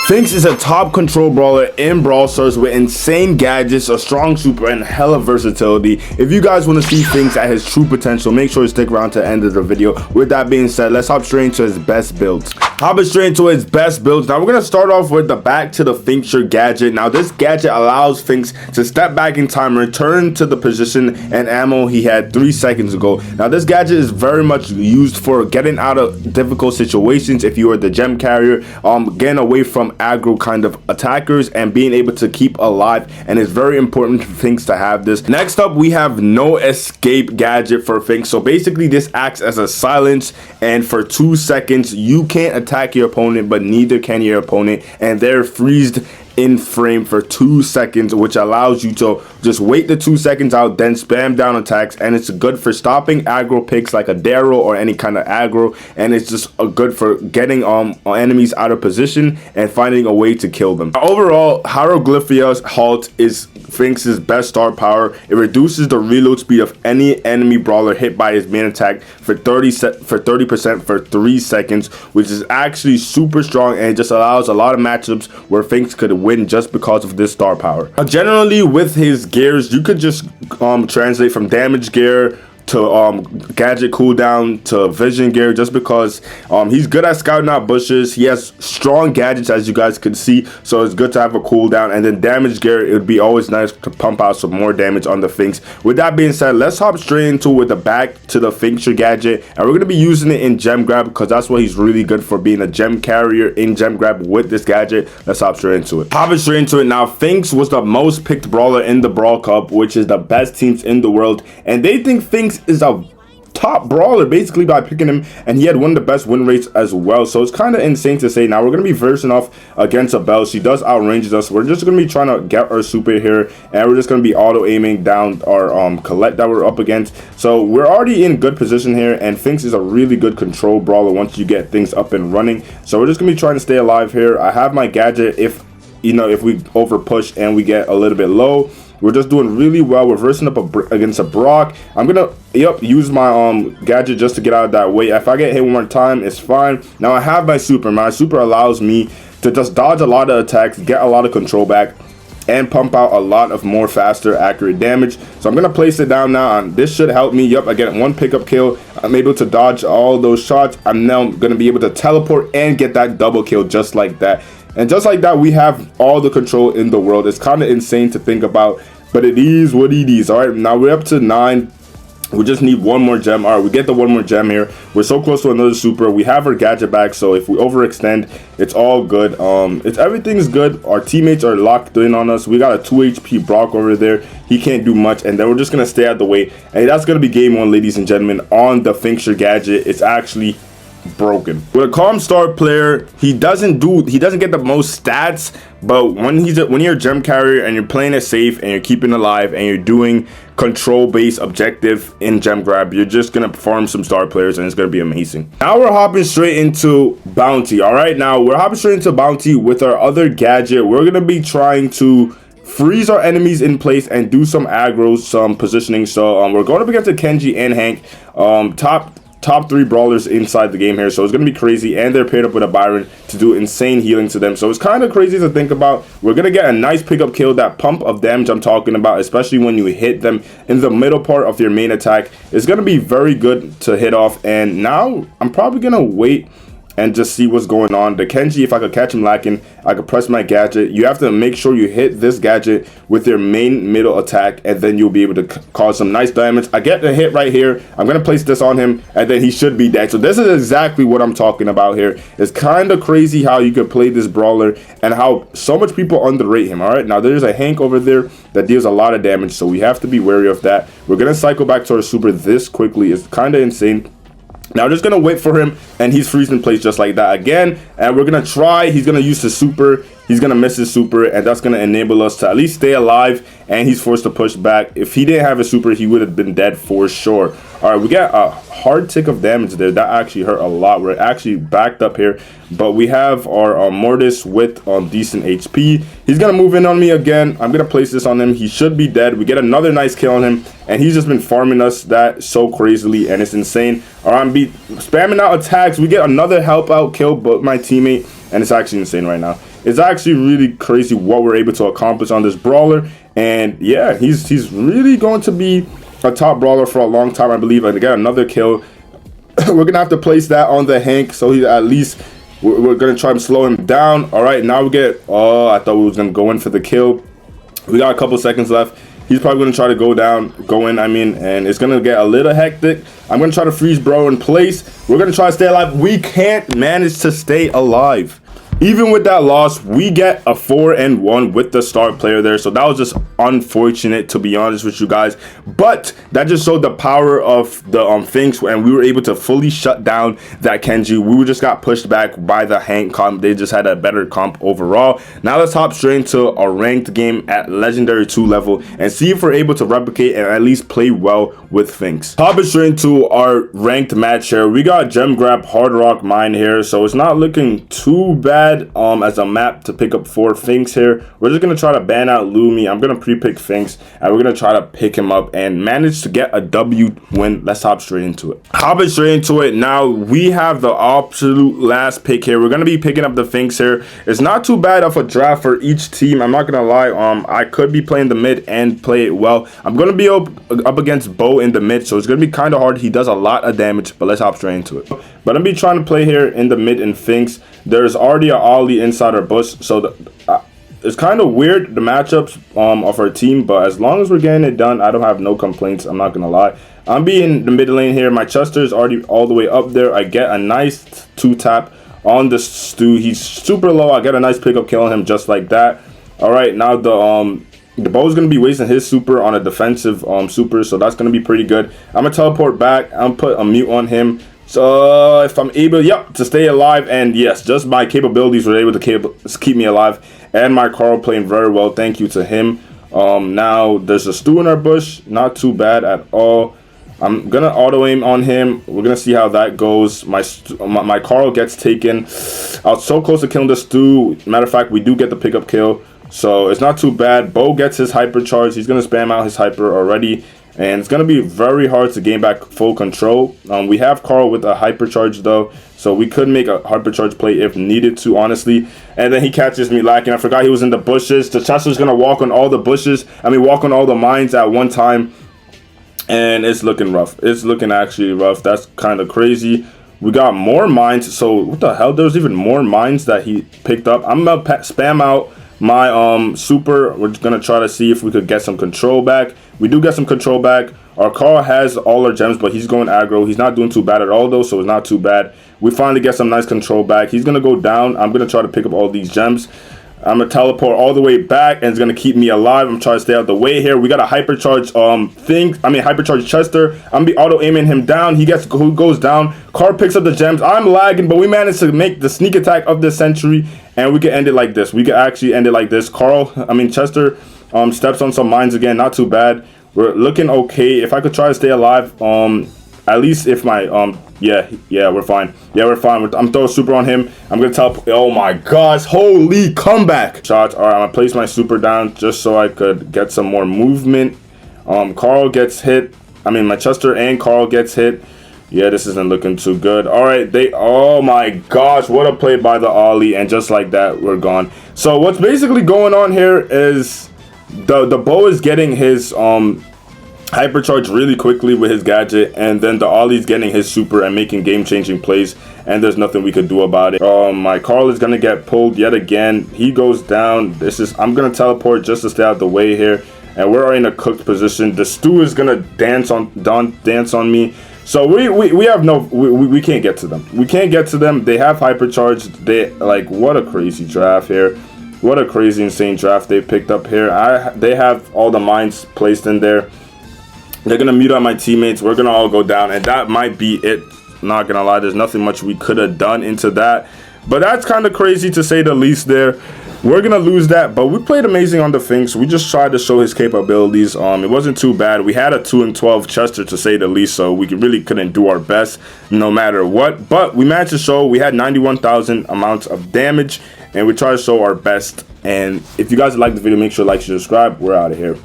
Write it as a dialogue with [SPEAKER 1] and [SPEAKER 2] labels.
[SPEAKER 1] Finx is a top control brawler in Brawl Stars with insane gadgets, a strong super, and hella versatility. If you guys want to see Finx at his true potential, make sure to stick around to the end of the video. With that being said, let's hop straight into his best builds. Hopping straight into his best builds. Now we're going to start off with the back to the Finxer gadget. Now this gadget allows Finx to step back in time, return to the position and ammo he had 3 seconds ago. Now this gadget is very much used for getting out of difficult situations if you are the gem carrier, getting away from aggro kind of attackers and being able to keep alive, and it's very important for Finx to have this. Next up, we have no escape gadget for Finx. So basically this acts as a silence, and for 2 seconds you can't attack your opponent, but neither can your opponent, and they're freezed in frame for 2 seconds, which allows you to just wait the 2 seconds out, then spam down attacks, and it's good for stopping aggro picks like a Daryl or any kind of aggro, and it's just good for getting enemies out of position and finding a way to kill them. Overall, Hieroglyphia's halt is Finx's best star power. It reduces the reload speed of any enemy brawler hit by his main attack for 30% for 3 seconds, which is actually super strong, and it just allows a lot of matchups where Finx could win just because of this star power. Generally with his gears, you could just translate from damage gear to gadget cooldown to vision gear, just because he's good at scouting out bushes. He has strong gadgets, as you guys can see, so it's good to have a cooldown. And then damage gear, it would be always nice to pump out some more damage on the Finx. With that being said, let's hop straight into with the back to the Finxer gadget, and we're going to be using it in gem grab because that's what he's really good for, being a gem carrier in gem grab with this gadget. Let's hop straight into it. Hopping straight into it now, Finx was the most picked brawler in the Brawl Cup, which is the best teams in the world, and they think Finx is a top brawler basically by picking him, and he had one of the best win rates as well. So it's kind of insane to say. Now we're going to be versing off against a Belle. She does outrange us. We're just going to be trying to get our super here, and we're just going to be auto aiming down our Colette that we're up against. So we're already in good position here, and Finx is a really good control brawler once you get things up and running. So we're just going to be trying to stay alive here. I have my gadget if we over push and we get a little bit low. We're just doing really well. We're versing up against a Brock. I'm gonna use my gadget just to get out of that way. If I get hit one more time, it's fine. Now I have my super. My super allows me to just dodge a lot of attacks, get a lot of control back, and pump out a lot of more faster accurate damage. So I'm gonna place it down now, and this should help me. I get one pickup kill. I'm able to dodge all those shots. I'm now gonna be able to teleport and get that double kill just like that. And just like that, we have all the control in the world. It's kind of insane to think about, but it is what it is. All right, now we're up to 9. We just need one more gem. All right, we get the one more gem here. We're so close to another super. We have our gadget back, so if we overextend, it's all good. Everything's good. Our teammates are locked in on us. We got a 2 HP Brock over there. He can't do much, and then we're just gonna stay out the way. And that's gonna be game 1, ladies and gentlemen, on the Finxer gadget. It's actually broken. With a calm star player, he doesn't get the most stats, but when you're a gem carrier and you're playing it safe and you're keeping alive and you're doing control based objective in gem grab, you're just gonna farm some star players and it's gonna be amazing. Now we're hopping straight into bounty. All right, now we're hopping straight into bounty with our other gadget. We're gonna be trying to freeze our enemies in place and do some aggro, some positioning. So we're going up against Kenji and Hank, top 3 brawlers inside the game here, so it's gonna be crazy, and they're paired up with a Byron to do insane healing to them. So it's kind of crazy to think about. We're gonna get a nice pickup kill, that pump of damage I'm talking about, especially when you hit them in the middle part of your main attack. It's gonna be very good to hit off. And now I'm probably gonna wait and just see what's going on. The Kenji, if I could catch him lacking, I could press my gadget. You have to make sure you hit this gadget with your main middle attack, and then you'll be able to cause some nice damage. I get the hit right here. I'm gonna place this on him, and then he should be dead. So this is exactly what I'm talking about here. It's kind of crazy how you could play this brawler and how so much people underrate him. All right, now there's a Hank over there that deals a lot of damage, so we have to be wary of that. We're gonna cycle back to our super this quickly. It's kind of insane. Now we're just gonna wait for him, and he's freezing in place just like that again, and we're gonna try. He's gonna use his super. He's gonna miss his super, and that's gonna enable us to at least stay alive, and he's forced to push back. If he didn't have a super, he would have been dead for sure. All right, we got a hard tick of damage there. That actually hurt a lot. We're actually backed up here, but we have our Mortis with decent HP. He's gonna move in on me again. I'm gonna place this on him. He should be dead. We get another nice kill on him, and he's just been farming us that so crazily, and it's insane. All right, I'm spamming out attacks. We get another help out kill, but my teammate, and it's actually insane right now. It's actually really crazy what we're able to accomplish on this brawler. And yeah, he's really going to be a top brawler for a long time, I believe. And again, another kill. We're gonna have to place that on the Hank, so he at least we're gonna try and slow him down. All right, now we get, oh, I thought we was gonna go in for the kill. We got a couple seconds left. He's probably gonna try to go in, and it's gonna get a little hectic. I'm gonna try to freeze bro in place. We're gonna try to stay alive. We can't manage to stay alive. Even with that loss, we get a 4-1 with the star player there. So that was just unfortunate, to be honest with you guys. But that just showed the power of the Finx, and we were able to fully shut down that Kenji. We just got pushed back by the Hank comp. They just had a better comp overall. Now let's hop straight into a ranked game at Legendary 2 level and see if we're able to replicate and at least play well with Finx. Hopping straight into our ranked match here. We got Gem Grab Hard Rock Mine here, so it's not looking too bad as a map to pick up for Finx here. We're just gonna try to ban out Lumi. I'm gonna pre-pick Finx, and we're gonna try to pick him up and manage to get a W win. Let's hop straight into it. Hopping straight into it now, we have the absolute last pick here. We're gonna be picking up the Finx here. It's not too bad of a draft for each team, I'm not gonna lie. I could be playing the mid and play it well. I'm gonna be up against Bo in the mid, so it's gonna be kind of hard. He does a lot of damage, but let's hop straight into it. But I'm be trying to play here in the mid in Finx. There's already an Ollie inside our bush, so it's kind of weird, the matchups of our team, but as long as we're getting it done, I don't have no complaints, I'm not gonna lie. I'm being the mid lane here. My Chester is already all the way up there. I get a nice 2-tap on the Stu. He's super low. I get a nice pickup killing him just like that. All right, now the Bo's gonna be wasting his super on a defensive super, so that's gonna be pretty good. I'm gonna teleport back. I'm put a mute on him. So if I'm able, to stay alive, and yes, just my capabilities were able to keep me alive, and my Carl playing very well, thank you to him. Now there's a Stu in our bush, not too bad at all. I'm gonna auto aim on him. We're gonna see how that goes. My Carl gets taken. I was so close to killing the Stu. Matter of fact, we do get the pickup kill, so it's not too bad. Bo gets his hyper charge. He's gonna spam out his hyper already. And it's going to be very hard to gain back full control. We have Carl with a hypercharge though, so we could make a hypercharge play if needed to, honestly. And then he catches me lacking. I forgot he was in the bushes. The Chester's going to walk on all the bushes. walk on all the mines at one time. And it's looking rough. It's looking actually rough. That's kind of crazy. We got more mines. So what the hell? There's even more mines that he picked up. I'm going to spam out my super. We're gonna try to see if we could get some control back. We do get some control back. Our Carl has all our gems, but he's going aggro. He's not doing too bad at all though, so it's not too bad. We finally get some nice control back. He's gonna go down. I'm gonna try to pick up all these gems. I'm gonna teleport all the way back, and it's gonna keep me alive. I'm trying to stay out the way here. We got a hypercharge hypercharge Chester. I'm gonna be auto aiming him down. He goes down. Carl picks up the gems. I'm lagging, but we managed to make the sneak attack of the century, and we can end it like this. We can actually end it like this. Chester steps on some mines again. Not too bad. We're looking okay. If I could try to stay alive, at least if my yeah, we're fine. Yeah, we're fine. I'm throwing super on him. I'm gonna teleport. Oh my gosh, holy comeback shots. All right, I'm gonna place my super down just so I could get some more movement. Carl gets hit. My Chester and Carl gets hit. Yeah, this isn't looking too good. All right, oh my gosh, what a play by the Ollie, and just like that, we're gone. So what's basically going on here is the Bo is getting his hypercharge really quickly with his gadget, and then the Ollie's getting his super and making game-changing plays, and there's nothing we could do about it. My Carl is gonna get pulled yet again. He goes down. I'm gonna teleport just to stay out the way here, and we're in a cooked position. The Stu is gonna dance on me. So we can't get to them. We can't get to them. They have hypercharge. What a crazy draft here. What a crazy, insane draft they picked up here. They have all the mines placed in there. They're going to mute out my teammates. We're going to all go down, and that might be it. Not going to lie, there's nothing much we could have done into that. But that's kind of crazy to say the least there. We're going to lose that, but we played amazing on the Finx. We just tried to show his capabilities. It wasn't too bad. We had a 2-12 Chester to say the least, so we really couldn't do our best no matter what. But we managed to show we had 91,000 amounts of damage, and we tried to show our best. And if you guys like the video, make sure to like, share, subscribe. We're out of here.